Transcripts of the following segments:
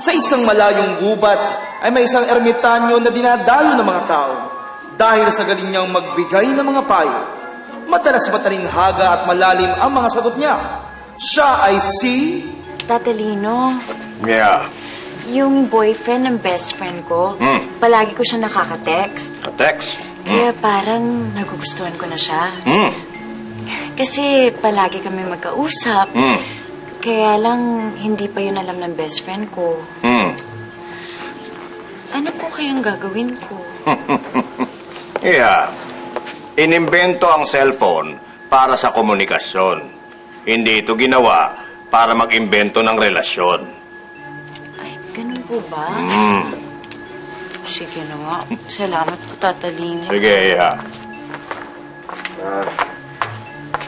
Sa isang malayong gubat ay may isang ermitanyo na dinadayo ng mga tao dahil sa galing niyang magbigay ng mga payo. Madalas matalinhaga at malalim ang mga sagot niya. Siya ay si... Tatalino, Yeah. yung boyfriend ng best friend ko, palagi ko siya nakaka-text. Text? Kaya parang nagugustuhan ko na siya. Kasi palagi kami magkausap. Kaya lang, hindi pa yun alam ng best friend ko. Ano po kayang gagawin ko? Yeah. Inimbento ang cellphone para sa komunikasyon. Hindi ito ginawa para mag-imbento ng relasyon. Ay, ganun po ba? Sige na nga. Salamat po, Tatalino. Sige, yeah.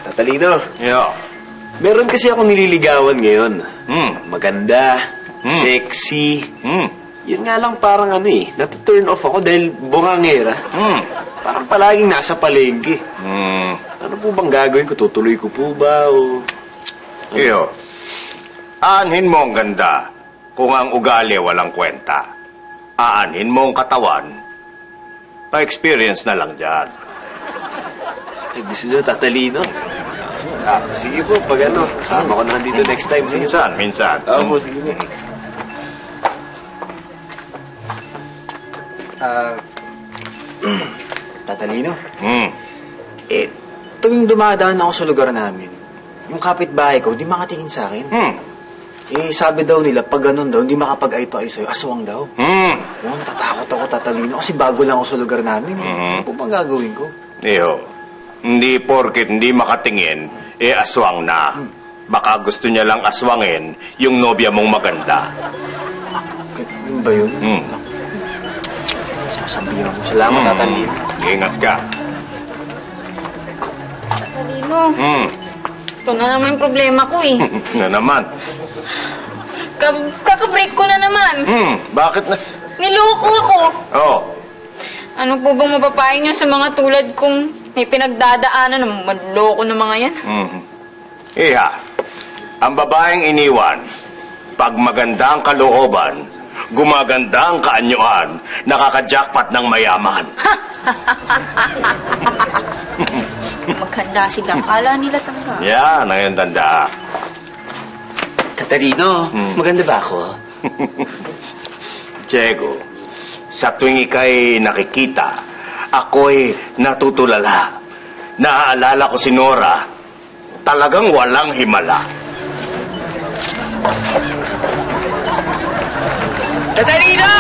Tatalino, Yeah. meron kasi ako nililigawan ngayon. Maganda, sexy. Yun nga lang parang natu-turn off ako dahil bungangera. Parang palaging nasa palengke. Ano po bang gagawin ko? Tutuloy ko po ba o... Iyo. Aanhin mo ang ganda kung ang ugali walang kwenta. Aanhin mo ang katawan. Pa-experience na lang dyan. Ay, gusto nyo, Tatalino? Sige po, pag sama ko na dito next time. Sige. Minsan. Oo po, sige po. Tatalino? Eh, Tuwing dumadaan ako sa lugar namin, yung kapitbahay ko, di makatingin sa akin. Sabi daw nila, pag ganun daw, hindi makapag-eye to eye sa'yo, aswang daw. Natatakot ako, Tatalino, kasi bago lang ako sa lugar namin. Ano po bang gagawin ko? Iyo. Hindi porket hindi makatingin, aswang na. Baka gusto niya lang aswangin yung nobya mong maganda. Yun ba yun? Sasabihan mo. Salamat, Tatalino. Ingat ka. Tatalino, ito na naman yung problema ko eh. Na naman. Kaka-break ko na naman. Bakit na? Niloko ako. Oh. Ano po bang mapapayo niyo sa mga tulad kong may pinagdadaanan ng manloko ng mga yan? Iha, ang babaeng iniwan, pag maganda ang kalooban, gumaganda ang kaanyuan, nakaka-jackpot ng mayaman. Maganda sila. Akala nila talaga. Yan, ang yung tanda. Tatalino, maganda ba ako? Diego, sa tuwing ika'y nakikita, ako'y natutulala. Naaalala ko si Nora, talagang walang himala. Tatalino!